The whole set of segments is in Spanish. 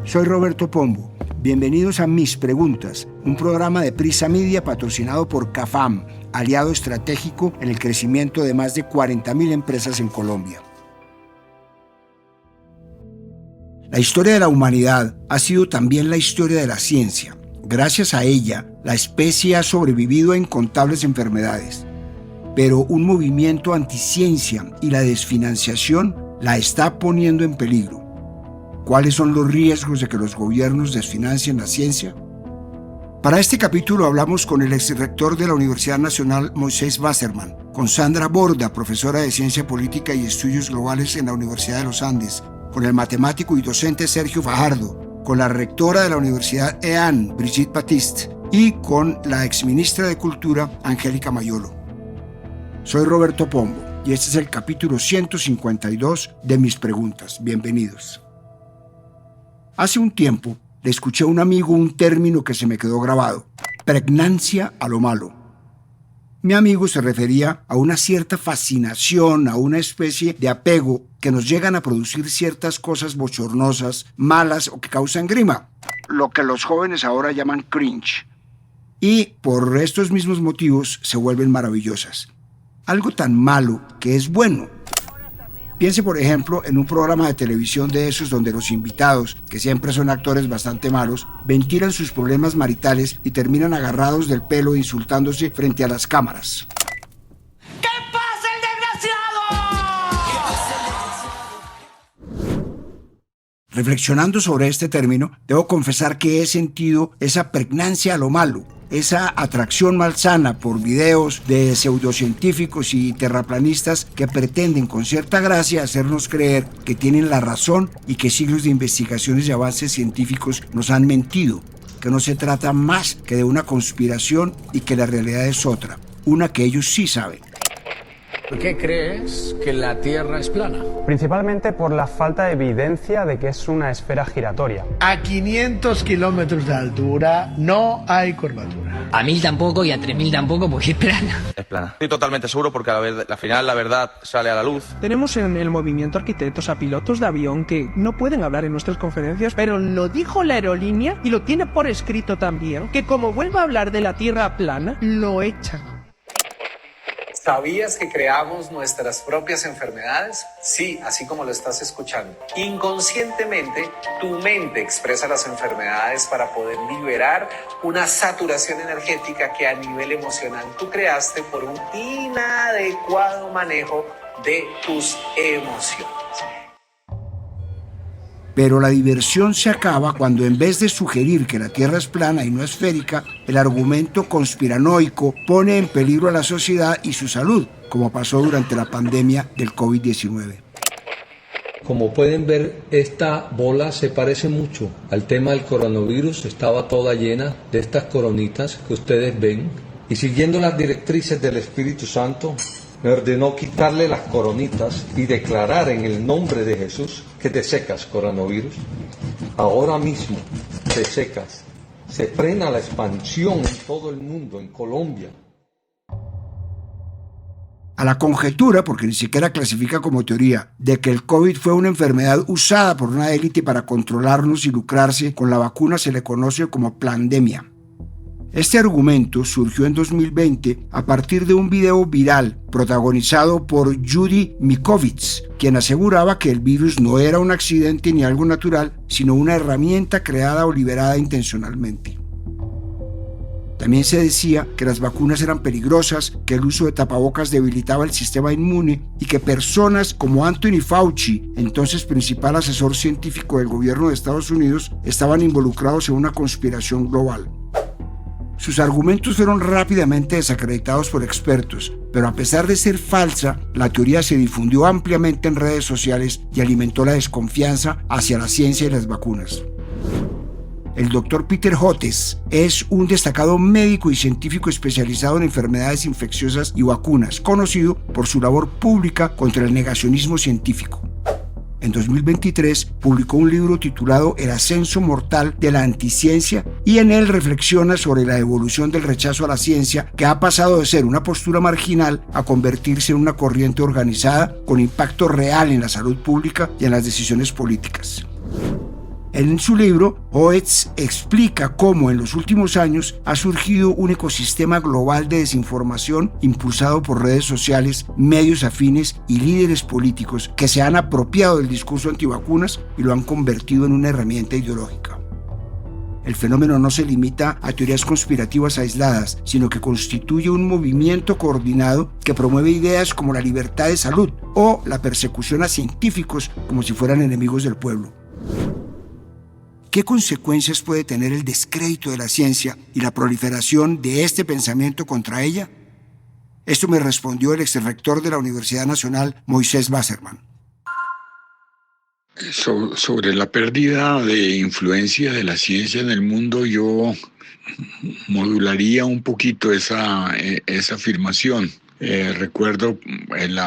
Soy Roberto Pombo. Bienvenidos a Mis Preguntas, un programa de Prisa Media patrocinado por CAFAM, aliado estratégico en el crecimiento de más de 40.000 empresas en Colombia. La historia de la humanidad ha sido también la historia de la ciencia. Gracias a ella, la especie ha sobrevivido a incontables enfermedades. Pero un movimiento anticiencia y la desfinanciación la está poniendo en peligro. ¿Cuáles son los riesgos de que los gobiernos desfinancien la ciencia? Para este capítulo hablamos con el exrector de la Universidad Nacional Moisés Wasserman, con Sandra Borda, profesora de Ciencia Política y Estudios Globales en la Universidad de los Andes, con el matemático y docente Sergio Fajardo, con la rectora de la Universidad EAN, Brigitte Baptiste, y con la exministra de Cultura, Angélica Mayolo. Soy Roberto Pombo y este es el capítulo 152 de Mis Preguntas. Bienvenidos. Hace un tiempo le escuché a un amigo un término que se me quedó grabado: pregnancia a lo malo. Mi amigo se refería a una cierta fascinación, a una especie de apego que nos llegan a producir ciertas cosas bochornosas, malas o que causan grima, lo que los jóvenes ahora llaman cringe. Y por estos mismos motivos se vuelven maravillosas. Algo tan malo que es bueno. Piense, por ejemplo, en un programa de televisión de esos donde los invitados, que siempre son actores bastante malos, ventilan sus problemas maritales y terminan agarrados del pelo e insultándose frente a las cámaras. ¿Qué pasa, el desgraciado? Reflexionando sobre este término, debo confesar que he sentido esa pregnancia a lo malo, esa atracción malsana por videos de pseudocientíficos y terraplanistas que pretenden con cierta gracia hacernos creer que tienen la razón y que siglos de investigaciones y avances científicos nos han mentido, que no se trata más que de una conspiración y que la realidad es otra, una que ellos sí saben. ¿Por qué crees que la Tierra es plana? Principalmente por la falta de evidencia de que es una esfera giratoria. A 500 kilómetros de altura no hay curvatura. A 1000 tampoco y a 3000 tampoco, porque es plana. Es plana. Estoy totalmente seguro porque al final la verdad sale a la luz. Tenemos en el movimiento arquitectos a pilotos de avión que no pueden hablar en nuestras conferencias, pero lo dijo la aerolínea y lo tiene por escrito también, que como vuelva a hablar de la Tierra plana, lo echan. ¿Sabías que creamos nuestras propias enfermedades? Sí, así como lo estás escuchando. Inconscientemente, tu mente expresa las enfermedades para poder liberar una saturación energética que a nivel emocional tú creaste por un inadecuado manejo de tus emociones. Pero la diversión se acaba cuando, en vez de sugerir que la Tierra es plana y no esférica, el argumento conspiranoico pone en peligro a la sociedad y su salud, como pasó durante la pandemia del COVID-19. Como pueden ver, esta bola se parece mucho al tema del coronavirus. Estaba toda llena de estas coronitas que ustedes ven. Y siguiendo las directrices del Espíritu Santo, me ordenó quitarle las coronitas y declarar en el nombre de Jesús que te secas, coronavirus. Ahora mismo te secas. Se frena la expansión en todo el mundo, en Colombia. A la conjetura, porque ni siquiera clasifica como teoría, de que el COVID fue una enfermedad usada por una élite para controlarnos y lucrarse con la vacuna se le conoce como plandemia. Este argumento surgió en 2020 a partir de un video viral protagonizado por Judy Mikovits, quien aseguraba que el virus no era un accidente ni algo natural, sino una herramienta creada o liberada intencionalmente. También se decía que las vacunas eran peligrosas, que el uso de tapabocas debilitaba el sistema inmune y que personas como Anthony Fauci, entonces principal asesor científico del gobierno de Estados Unidos, estaban involucrados en una conspiración global. Sus argumentos fueron rápidamente desacreditados por expertos, pero a pesar de ser falsa, la teoría se difundió ampliamente en redes sociales y alimentó la desconfianza hacia la ciencia y las vacunas. El doctor Peter Hotez es un destacado médico y científico especializado en enfermedades infecciosas y vacunas, conocido por su labor pública contra el negacionismo científico. En 2023 publicó un libro titulado El ascenso mortal de la anticiencia y en él reflexiona sobre la evolución del rechazo a la ciencia, que ha pasado de ser una postura marginal a convertirse en una corriente organizada con impacto real en la salud pública y en las decisiones políticas. En su libro, Oetz explica cómo en los últimos años ha surgido un ecosistema global de desinformación impulsado por redes sociales, medios afines y líderes políticos que se han apropiado del discurso antivacunas y lo han convertido en una herramienta ideológica. El fenómeno no se limita a teorías conspirativas aisladas, sino que constituye un movimiento coordinado que promueve ideas como la libertad de salud o la persecución a científicos como si fueran enemigos del pueblo. ¿Qué consecuencias puede tener el descrédito de la ciencia y la proliferación de este pensamiento contra ella? Esto me respondió el exrector de la Universidad Nacional, Moisés Wasserman. Sobre la pérdida de influencia de la ciencia en el mundo, yo modularía un poquito esa afirmación. Recuerdo el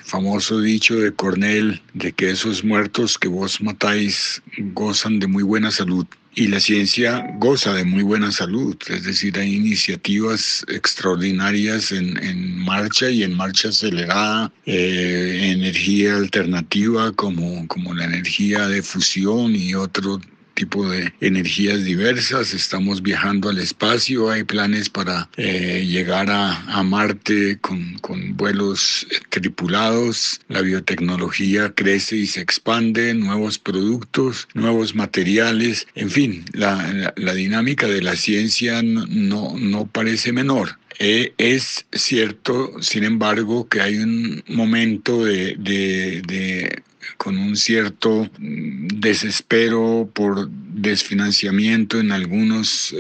famoso dicho de Cornell de que esos muertos que vos matáis gozan de muy buena salud. Y la ciencia goza de muy buena salud, es decir, hay iniciativas extraordinarias en marcha y en marcha acelerada, energía alternativa como la energía de fusión y otro tipo de energías diversas. Estamos viajando al espacio, hay planes para llegar a Marte con vuelos tripulados, la biotecnología crece y se expande, nuevos productos, nuevos materiales, en fin, la dinámica de la ciencia no parece menor. Es cierto, sin embargo, que hay un momento con un cierto desespero por desfinanciamiento en algunos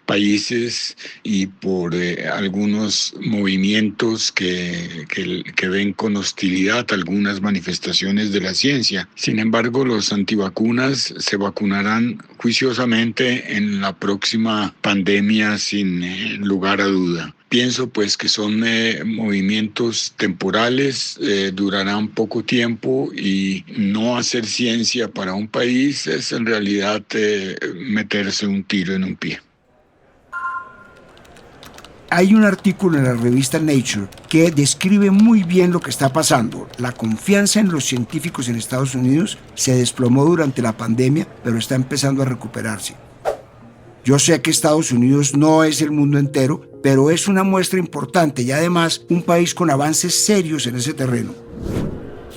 países y por algunos movimientos que ven con hostilidad algunas manifestaciones de la ciencia. Sin embargo, los antivacunas se vacunarán juiciosamente en la próxima pandemia sin lugar a duda. Pienso pues que son movimientos temporales, durarán poco tiempo y no hacer ciencia para un país es en realidad meterse un tiro en un pie. Hay un artículo en la revista Nature que describe muy bien lo que está pasando. La confianza en los científicos en Estados Unidos se desplomó durante la pandemia, pero está empezando a recuperarse. Yo sé que Estados Unidos no es el mundo entero, pero es una muestra importante y además un país con avances serios en ese terreno.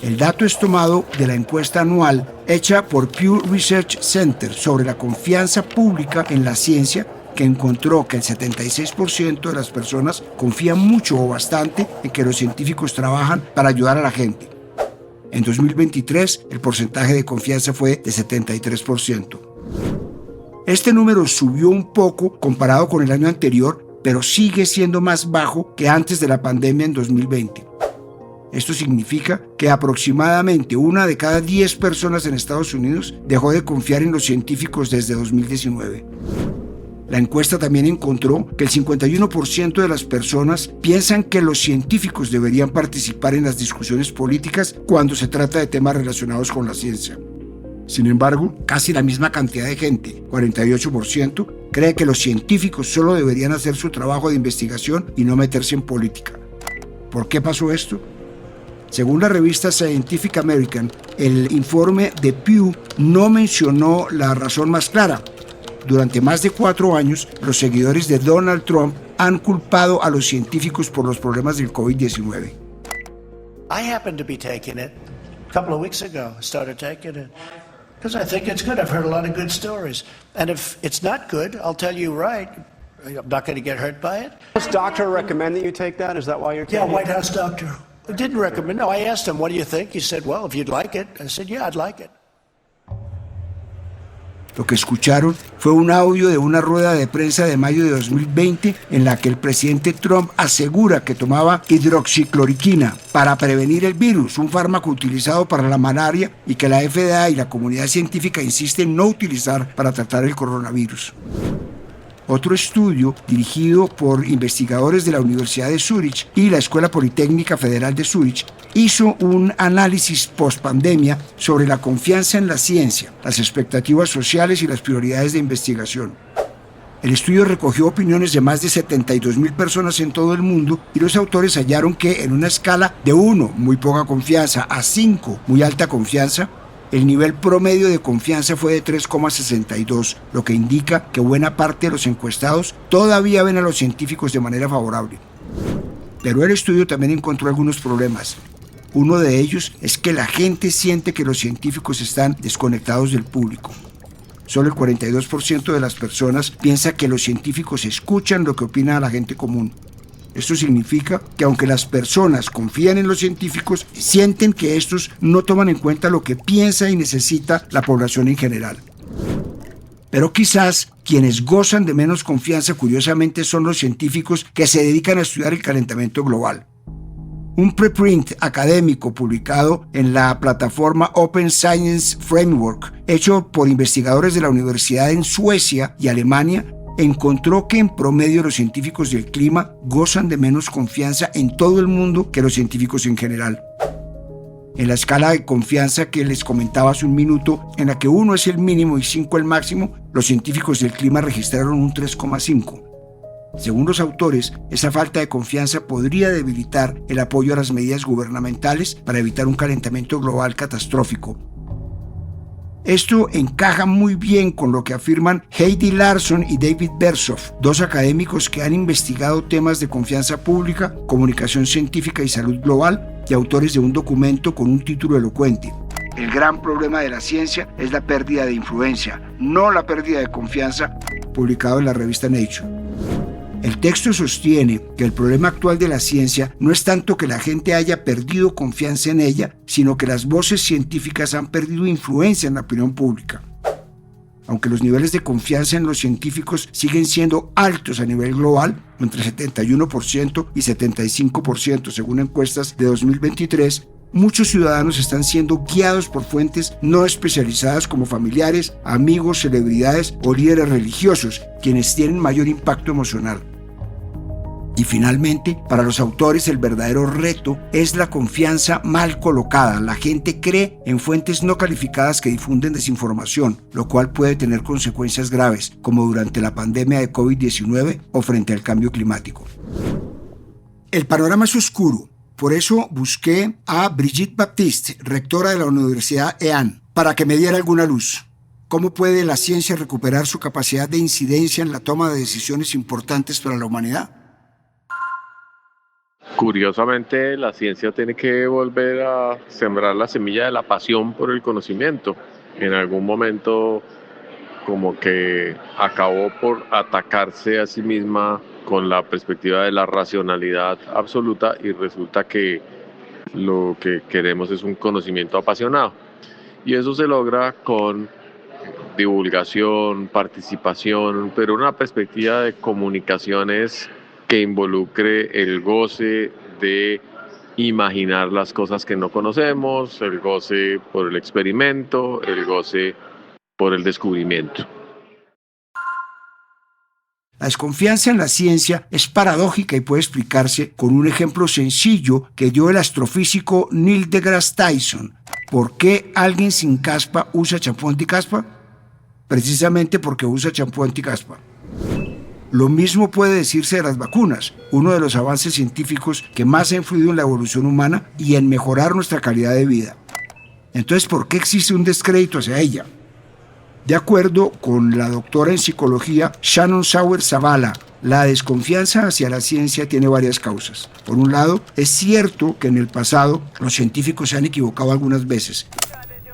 El dato es tomado de la encuesta anual hecha por Pew Research Center sobre la confianza pública en la ciencia, que encontró que el 76% de las personas confían mucho o bastante en que los científicos trabajan para ayudar a la gente. En 2023, el porcentaje de confianza fue de 73%. Este número subió un poco comparado con el año anterior, pero sigue siendo más bajo que antes de la pandemia en 2020. Esto significa que aproximadamente 1 de cada 10 personas en Estados Unidos dejó de confiar en los científicos desde 2019. La encuesta también encontró que el 51% de las personas piensan que los científicos deberían participar en las discusiones políticas cuando se trata de temas relacionados con la ciencia. Sin embargo, casi la misma cantidad de gente, 48%, cree que los científicos solo deberían hacer su trabajo de investigación y no meterse en política. ¿Por qué pasó esto? Según la revista Scientific American, el informe de Pew no mencionó la razón más clara. Durante más de 4 años, los seguidores de Donald Trump han culpado a los científicos por los problemas del COVID-19. I happened to be taking it a couple of weeks ago. I started taking it because I think it's good. I've heard a lot of good stories. And if it's not good, I'll tell you right. I'm not going to get hurt by it. Does doctor recommend that you take that? Is that why you're taking it? Yeah, White House doctor. He didn't recommend. No, I asked him, what do you think? He said, well, if you'd like it. I said, yeah, I'd like it. Lo que escucharon fue un audio de una rueda de prensa de mayo de 2020 en la que el presidente Trump asegura que tomaba hidroxicloroquina para prevenir el virus, un fármaco utilizado para la malaria y que la FDA y la comunidad científica insisten en no utilizar para tratar el coronavirus. Otro estudio, dirigido por investigadores de la Universidad de Zúrich y la Escuela Politécnica Federal de Zúrich, hizo un análisis post-pandemia sobre la confianza en la ciencia, las expectativas sociales y las prioridades de investigación. El estudio recogió opiniones de más de 72,000 personas en todo el mundo y los autores hallaron que en una escala de 1, muy poca confianza, a 5, muy alta confianza, El nivel promedio de confianza fue de 3,62, lo que indica que buena parte de los encuestados todavía ven a los científicos de manera favorable. Pero el estudio también encontró algunos problemas. Uno de ellos es que la gente siente que los científicos están desconectados del público. Solo el 42% de las personas piensa que los científicos escuchan lo que opina la gente común. Esto significa que aunque las personas confían en los científicos, sienten que estos no toman en cuenta lo que piensa y necesita la población en general. Pero quizás quienes gozan de menos confianza, curiosamente, son los científicos que se dedican a estudiar el calentamiento global. Un preprint académico publicado en la plataforma Open Science Framework, hecho por investigadores de la universidad en Suecia y Alemania, encontró que en promedio los científicos del clima gozan de menos confianza en todo el mundo que los científicos en general. En la escala de confianza que les comentaba hace un minuto, en la que 1 es el mínimo y 5 el máximo, los científicos del clima registraron un 3,5. Según los autores, esa falta de confianza podría debilitar el apoyo a las medidas gubernamentales para evitar un calentamiento global catastrófico. Esto encaja muy bien con lo que afirman Heidi Larson y David Berzoff, dos académicos que han investigado temas de confianza pública, comunicación científica y salud global, y autores de un documento con un título elocuente: El gran problema de la ciencia es la pérdida de influencia, no la pérdida de confianza, publicado en la revista Nature. El texto sostiene que el problema actual de la ciencia no es tanto que la gente haya perdido confianza en ella, sino que las voces científicas han perdido influencia en la opinión pública. Aunque los niveles de confianza en los científicos siguen siendo altos a nivel global, entre 71% y 75% según encuestas de 2023, muchos ciudadanos están siendo guiados por fuentes no especializadas como familiares, amigos, celebridades o líderes religiosos, quienes tienen mayor impacto emocional. Y finalmente, para los autores el verdadero reto es la confianza mal colocada. La gente cree en fuentes no calificadas que difunden desinformación, lo cual puede tener consecuencias graves, como durante la pandemia de COVID-19 o frente al cambio climático. El panorama es oscuro. Por eso busqué a Brigitte Baptiste, rectora de la Universidad EAN, para que me diera alguna luz. ¿Cómo puede la ciencia recuperar su capacidad de incidencia en la toma de decisiones importantes para la humanidad? Curiosamente, la ciencia tiene que volver a sembrar la semilla de la pasión por el conocimiento. En algún momento, como que acabó por atacarse a sí misma con la perspectiva de la racionalidad absoluta, y resulta que lo que queremos es un conocimiento apasionado. Y eso se logra con divulgación, participación, pero una perspectiva de comunicaciones que involucre el goce de imaginar las cosas que no conocemos, el goce por el experimento, el goce por el descubrimiento. La desconfianza en la ciencia es paradójica y puede explicarse con un ejemplo sencillo que dio el astrofísico Neil deGrasse Tyson. ¿Por qué alguien sin caspa usa champú anticaspa? Precisamente porque usa champú anticaspa. Lo mismo puede decirse de las vacunas, uno de los avances científicos que más ha influido en la evolución humana y en mejorar nuestra calidad de vida. Entonces, ¿por qué existe un descrédito hacia ella? De acuerdo con la doctora en psicología Shannon Sauer Zavala, la desconfianza hacia la ciencia tiene varias causas. Por un lado, es cierto que en el pasado los científicos se han equivocado algunas veces,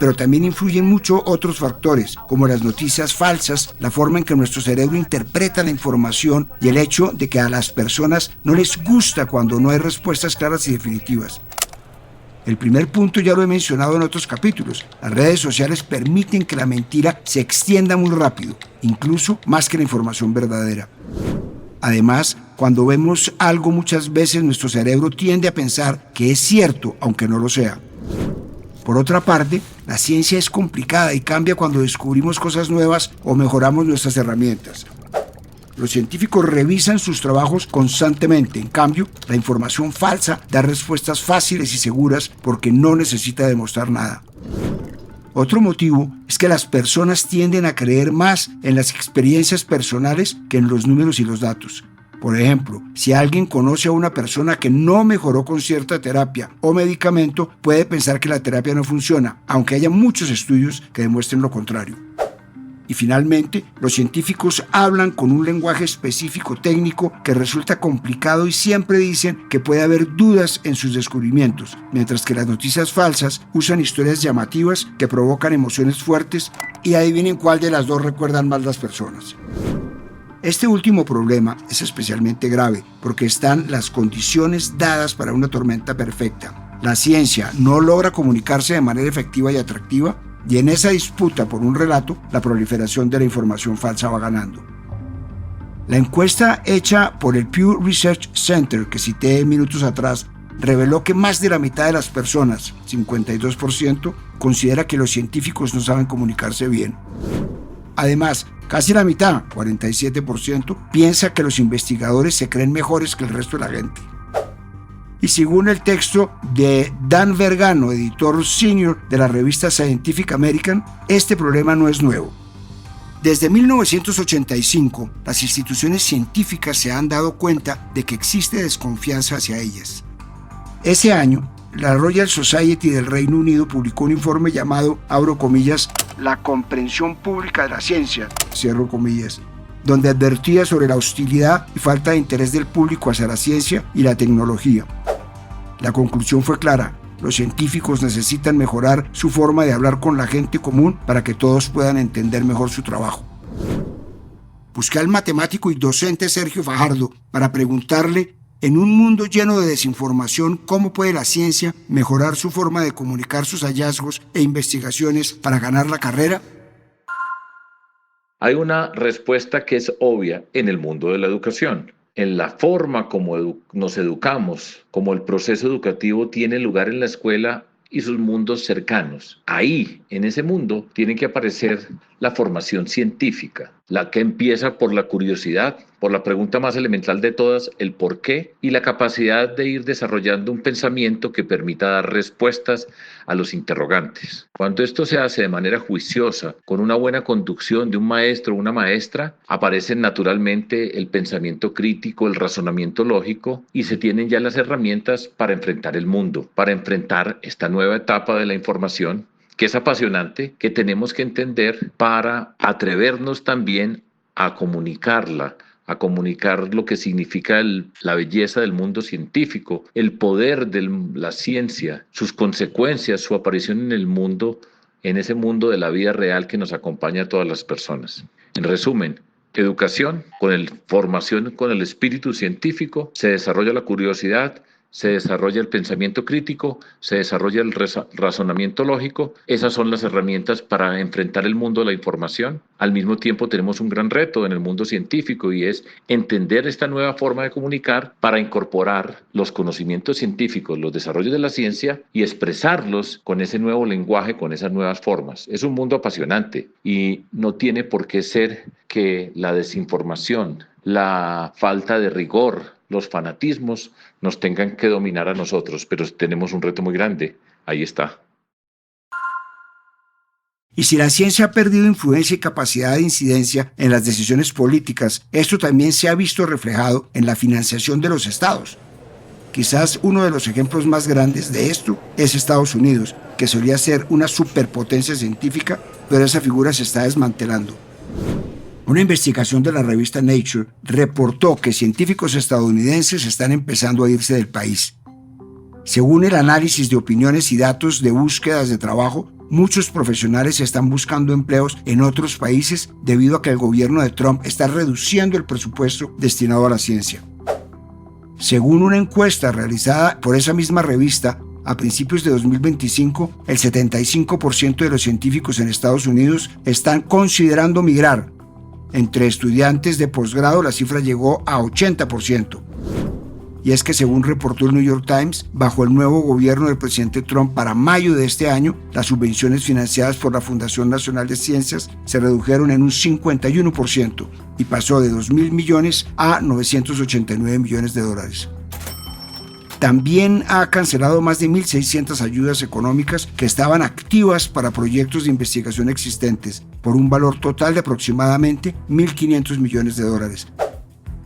pero también influyen mucho otros factores, como las noticias falsas, la forma en que nuestro cerebro interpreta la información y el hecho de que a las personas no les gusta cuando no hay respuestas claras y definitivas. El primer punto ya lo he mencionado en otros capítulos. Las redes sociales permiten que la mentira se extienda muy rápido, incluso más que la información verdadera. Además, cuando vemos algo muchas veces nuestro cerebro tiende a pensar que es cierto, aunque no lo sea. Por otra parte, la ciencia es complicada y cambia cuando descubrimos cosas nuevas o mejoramos nuestras herramientas. Los científicos revisan sus trabajos constantemente. En cambio, la información falsa da respuestas fáciles y seguras porque no necesita demostrar nada. Otro motivo es que las personas tienden a creer más en las experiencias personales que en los números y los datos. Por ejemplo, si alguien conoce a una persona que no mejoró con cierta terapia o medicamento, puede pensar que la terapia no funciona, aunque haya muchos estudios que demuestren lo contrario. Y finalmente, los científicos hablan con un lenguaje específico técnico que resulta complicado y siempre dicen que puede haber dudas en sus descubrimientos, mientras que las noticias falsas usan historias llamativas que provocan emociones fuertes y adivinen cuál de las dos recuerdan más las personas. Este último problema es especialmente grave porque están las condiciones dadas para una tormenta perfecta. La ciencia no logra comunicarse de manera efectiva y atractiva, y en esa disputa por un relato, la proliferación de la información falsa va ganando. La encuesta hecha por el Pew Research Center, que cité minutos atrás, reveló que más de la mitad de las personas, 52%, considera que los científicos no saben comunicarse bien. Además, casi la mitad, 47%, piensa que los investigadores se creen mejores que el resto de la gente. Y según el texto de Dan Vergano, editor senior de la revista Scientific American, este problema no es nuevo. Desde 1985, las instituciones científicas se han dado cuenta de que existe desconfianza hacia ellas. Ese año, la Royal Society del Reino Unido publicó un informe llamado, abro comillas, La comprensión pública de la ciencia, cierro comillas, donde advertía sobre la hostilidad y falta de interés del público hacia la ciencia y la tecnología. La conclusión fue clara: los científicos necesitan mejorar su forma de hablar con la gente común para que todos puedan entender mejor su trabajo. Busqué al matemático y docente Sergio Fajardo para preguntarle, en un mundo lleno de desinformación, ¿cómo puede la ciencia mejorar su forma de comunicar sus hallazgos e investigaciones para ganar la carrera? Hay una respuesta que es obvia en el mundo de la educación. En la forma como nos educamos, como el proceso educativo tiene lugar en la escuela y sus mundos cercanos. Ahí, en ese mundo, tiene que aparecer la formación científica, la que empieza por la curiosidad, por la pregunta más elemental de todas, el por qué, y la capacidad de ir desarrollando un pensamiento que permita dar respuestas a los interrogantes. Cuando esto se hace de manera juiciosa, con una buena conducción de un maestro o una maestra, aparecen naturalmente el pensamiento crítico, el razonamiento lógico, y se tienen ya las herramientas para enfrentar el mundo, para enfrentar esta nueva etapa de la información, que es apasionante, que tenemos que entender para atrevernos también a comunicarla, a comunicar lo que significa la belleza del mundo científico, el poder de la ciencia, sus consecuencias, su aparición en el mundo, en ese mundo de la vida real que nos acompaña a todas las personas. En resumen, educación, formación con el espíritu científico, se desarrolla la curiosidad, se desarrolla el pensamiento crítico, se desarrolla el razonamiento lógico. Esas son las herramientas para enfrentar el mundo de la información. Al mismo tiempo tenemos un gran reto en el mundo científico y es entender esta nueva forma de comunicar para incorporar los conocimientos científicos, los desarrollos de la ciencia y expresarlos con ese nuevo lenguaje, con esas nuevas formas. Es un mundo apasionante y no tiene por qué ser que la desinformación, la falta de rigor, los fanatismos nos tengan que dominar a nosotros, pero tenemos un reto muy grande. Ahí está. Y si la ciencia ha perdido influencia y capacidad de incidencia en las decisiones políticas, esto también se ha visto reflejado en la financiación de los estados. Quizás uno de los ejemplos más grandes de esto es Estados Unidos, que solía ser una superpotencia científica, pero esa figura se está desmantelando. Una investigación de la revista Nature reportó que científicos estadounidenses están empezando a irse del país. Según el análisis de opiniones y datos de búsquedas de trabajo, muchos profesionales están buscando empleos en otros países debido a que el gobierno de Trump está reduciendo el presupuesto destinado a la ciencia. Según una encuesta realizada por esa misma revista, a principios de 2025, el 75% de los científicos en Estados Unidos están considerando migrar. Entre estudiantes de posgrado la cifra llegó a 80%. Y es que según reportó el New York Times, bajo el nuevo gobierno del presidente Trump para mayo de este año, las subvenciones financiadas por la Fundación Nacional de Ciencias se redujeron en un 51% y pasó de 2.000 millones a 989 millones de dólares. También ha cancelado más de 1.600 ayudas económicas que estaban activas para proyectos de investigación existentes, por un valor total de aproximadamente 1.500 millones de dólares.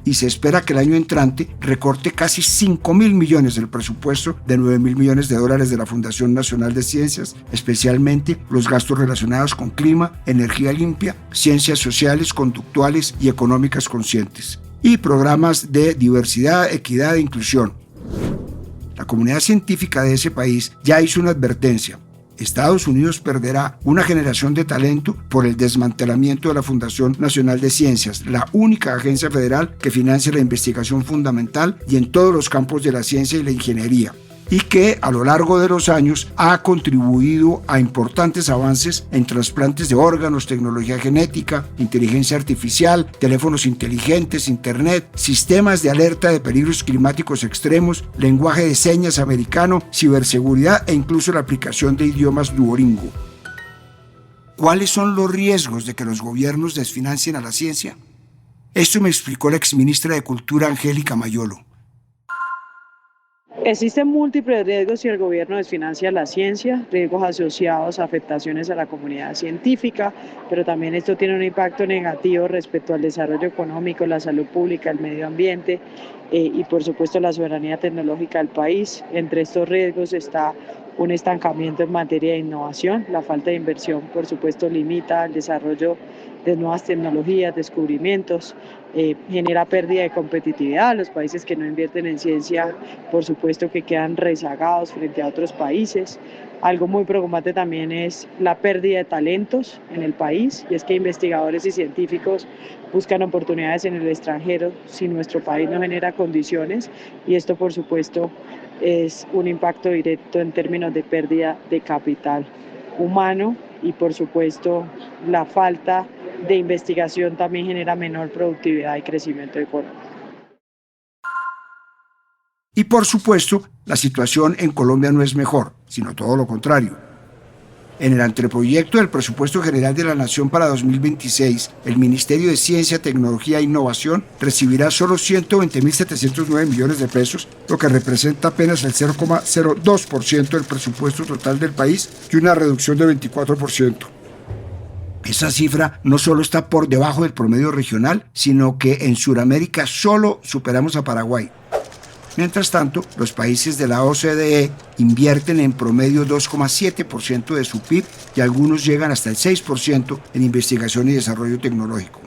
y se espera que el año entrante recorte casi 5.000 millones del presupuesto de 9.000 millones de dólares de la Fundación Nacional de Ciencias, especialmente los gastos relacionados con clima, energía limpia, ciencias sociales, conductuales y económicas conscientes, y programas de diversidad, equidad e inclusión. La comunidad científica de ese país ya hizo una advertencia. Estados Unidos perderá una generación de talento por el desmantelamiento de la Fundación Nacional de Ciencias, la única agencia federal que financia la investigación fundamental y en todos los campos de la ciencia y la ingeniería, y que a lo largo de los años ha contribuido a importantes avances en trasplantes de órganos, tecnología genética, inteligencia artificial, teléfonos inteligentes, internet, sistemas de alerta de peligros climáticos extremos, lenguaje de señas americano, ciberseguridad e incluso la aplicación de idiomas Duolingo. ¿Cuáles son los riesgos de que los gobiernos desfinancien a la ciencia? Esto me explicó la exministra de Cultura Angélica Mayolo. Existen múltiples riesgos si el gobierno desfinancia la ciencia, riesgos asociados a afectaciones a la comunidad científica, pero también esto tiene un impacto negativo respecto al desarrollo económico, la salud pública, el medio ambiente y por supuesto la soberanía tecnológica del país. Entre estos riesgos está un estancamiento en materia de innovación, la falta de inversión por supuesto limita el desarrollo de nuevas tecnologías, descubrimientos, genera pérdida de competitividad. Los países que no invierten en ciencia, por supuesto que quedan rezagados frente a otros países. Algo muy preocupante también es la pérdida de talentos en el país, y es que investigadores y científicos buscan oportunidades en el extranjero si nuestro país no genera condiciones, y esto por supuesto es un impacto directo en términos de pérdida de capital humano, y por supuesto la falta de investigación también genera menor productividad y crecimiento económico. Y por supuesto, la situación en Colombia no es mejor, sino todo lo contrario. En el anteproyecto del Presupuesto General de la Nación para 2026, el Ministerio de Ciencia, Tecnología e Innovación recibirá solo 120.709 millones de pesos, lo que representa apenas el 0,02% del presupuesto total del país y una reducción de 24%. Esa cifra no solo está por debajo del promedio regional, sino que en Sudamérica solo superamos a Paraguay. Mientras tanto, los países de la OCDE invierten en promedio 2,7% de su PIB y algunos llegan hasta el 6% en investigación y desarrollo tecnológico.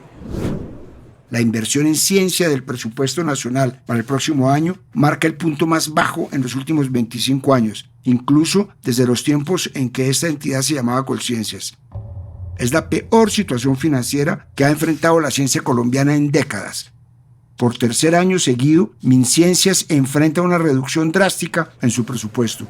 La inversión en ciencia del presupuesto nacional para el próximo año marca el punto más bajo en los últimos 25 años, incluso desde los tiempos en que esta entidad se llamaba Colciencias. Es la peor situación financiera que ha enfrentado la ciencia colombiana en décadas. Por tercer año seguido, MinCiencias enfrenta una reducción drástica en su presupuesto.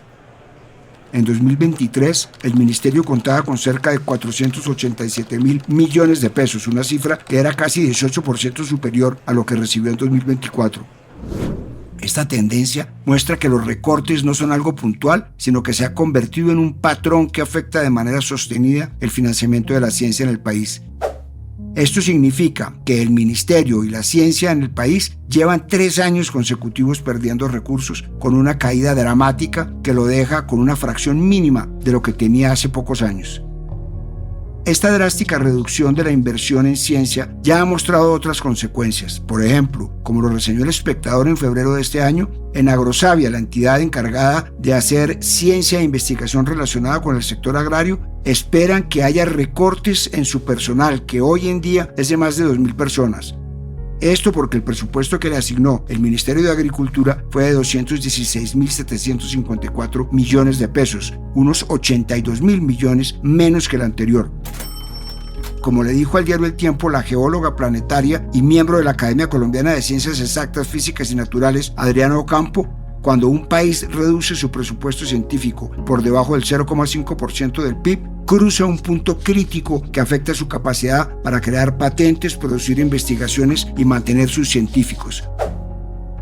En 2023, el ministerio contaba con cerca de 487.000 millones de pesos, una cifra que era casi 18% superior a lo que recibió en 2024. Esta tendencia muestra que los recortes no son algo puntual, sino que se ha convertido en un patrón que afecta de manera sostenida el financiamiento de la ciencia en el país. Esto significa que el ministerio y la ciencia en el país llevan 3 años consecutivos perdiendo recursos, con una caída dramática que lo deja con una fracción mínima de lo que tenía hace pocos años. Esta drástica reducción de la inversión en ciencia ya ha mostrado otras consecuencias. Por ejemplo, como lo reseñó El Espectador en febrero de este año, en Agrosavia, la entidad encargada de hacer ciencia e investigación relacionada con el sector agrario, esperan que haya recortes en su personal, que hoy en día es de más de 2.000 personas. Esto porque el presupuesto que le asignó el Ministerio de Agricultura fue de 216.754 millones de pesos, unos 82.000 millones menos que el anterior. Como le dijo al diario El Tiempo la geóloga planetaria y miembro de la Academia Colombiana de Ciencias Exactas, Físicas y Naturales, Adriana Ocampo, cuando un país reduce su presupuesto científico por debajo del 0,5% del PIB, cruza un punto crítico que afecta su capacidad para crear patentes, producir investigaciones y mantener sus científicos.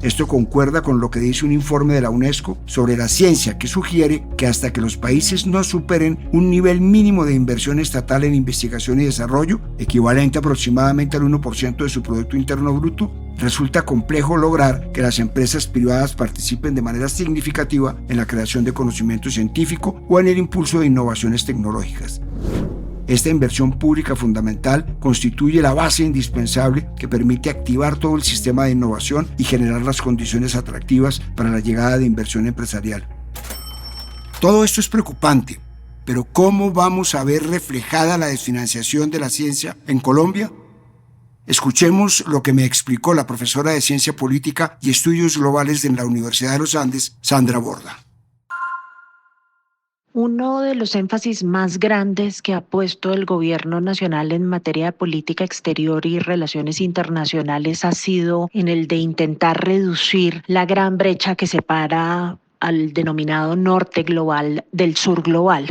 Esto concuerda con lo que dice un informe de la UNESCO sobre la ciencia, que sugiere que hasta que los países no superen un nivel mínimo de inversión estatal en investigación y desarrollo, equivalente aproximadamente al 1% de su Producto Interno Bruto, resulta complejo lograr que las empresas privadas participen de manera significativa en la creación de conocimiento científico o en el impulso de innovaciones tecnológicas. Esta inversión pública fundamental constituye la base indispensable que permite activar todo el sistema de innovación y generar las condiciones atractivas para la llegada de inversión empresarial. Todo esto es preocupante, pero ¿cómo vamos a ver reflejada la desfinanciación de la ciencia en Colombia? Escuchemos lo que me explicó la profesora de Ciencia Política y Estudios Globales de la Universidad de los Andes, Sandra Borda. Uno de los énfasis más grandes que ha puesto el gobierno nacional en materia de política exterior y relaciones internacionales ha sido en el de intentar reducir la gran brecha que separa al denominado norte global del sur global.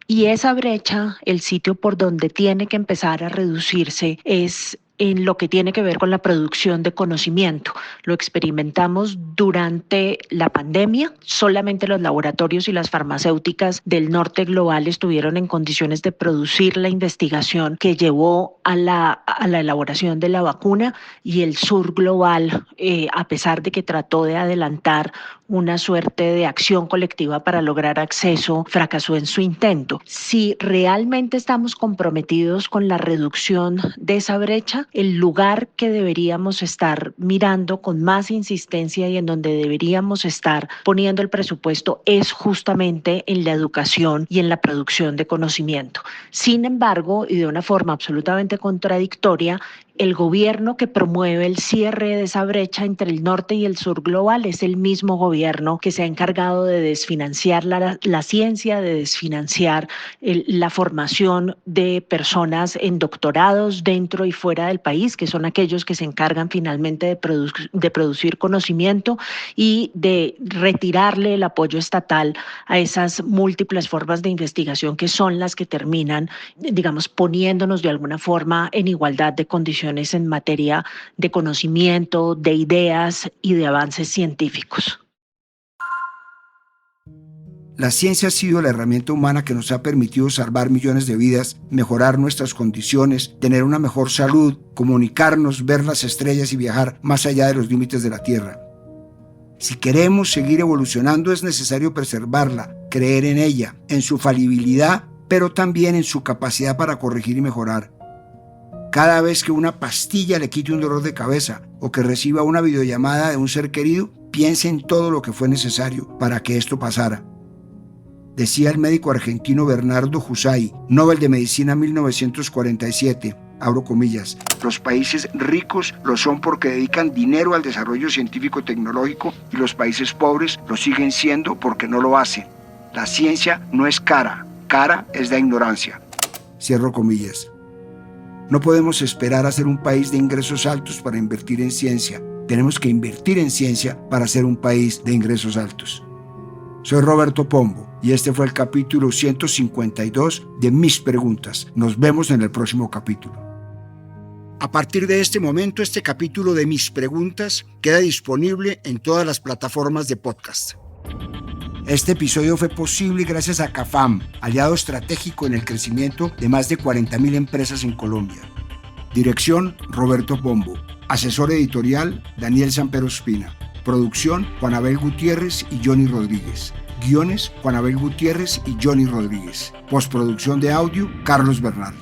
Y esa brecha, el sitio por donde tiene que empezar a reducirse es en lo que tiene que ver con la producción de conocimiento. Lo experimentamos durante la pandemia. Solamente los laboratorios y las farmacéuticas del norte global estuvieron en condiciones de producir la investigación que llevó a la elaboración de la vacuna, y el sur global, a pesar de que trató de adelantar una suerte de acción colectiva para lograr acceso, fracasó en su intento. Si realmente estamos comprometidos con la reducción de esa brecha, el lugar que deberíamos estar mirando con más insistencia y en donde deberíamos estar poniendo el presupuesto es justamente en la educación y en la producción de conocimiento. Sin embargo, y de una forma absolutamente contradictoria, el gobierno que promueve el cierre de esa brecha entre el norte y el sur global es el mismo gobierno que se ha encargado de desfinanciar la ciencia, de desfinanciar la formación de personas en doctorados dentro y fuera del país, que son aquellos que se encargan finalmente de producir conocimiento, y de retirarle el apoyo estatal a esas múltiples formas de investigación que son las que terminan, digamos, poniéndonos de alguna forma en igualdad de condiciones en materia de conocimiento, de ideas y de avances científicos. La ciencia ha sido la herramienta humana que nos ha permitido salvar millones de vidas, mejorar nuestras condiciones, tener una mejor salud, comunicarnos, ver las estrellas y viajar más allá de los límites de la Tierra. Si queremos seguir evolucionando, es necesario preservarla, creer en ella, en su falibilidad, pero también en su capacidad para corregir y mejorar. Cada vez que una pastilla le quite un dolor de cabeza o que reciba una videollamada de un ser querido, piense en todo lo que fue necesario para que esto pasara. Decía el médico argentino Bernardo Husay, Nobel de Medicina 1947, abro comillas, los países ricos lo son porque dedican dinero al desarrollo científico-tecnológico y los países pobres lo siguen siendo porque no lo hacen. La ciencia no es cara, cara es la ignorancia. Cierro comillas. No podemos esperar a ser un país de ingresos altos para invertir en ciencia. Tenemos que invertir en ciencia para ser un país de ingresos altos. Soy Roberto Pombo y este fue el capítulo 152 de Mis Preguntas. Nos vemos en el próximo capítulo. A partir de este momento, este capítulo de Mis Preguntas queda disponible en todas las plataformas de podcast. Este episodio fue posible gracias a CAFAM, aliado estratégico en el crecimiento de más de 40.000 empresas en Colombia. Dirección, Roberto Pombo. Asesor editorial, Daniel Sampero Espina. Producción, Juan Abel Gutiérrez y Johnny Rodríguez. Guiones, Juan Abel Gutiérrez y Johnny Rodríguez. Postproducción de audio, Carlos Bernal.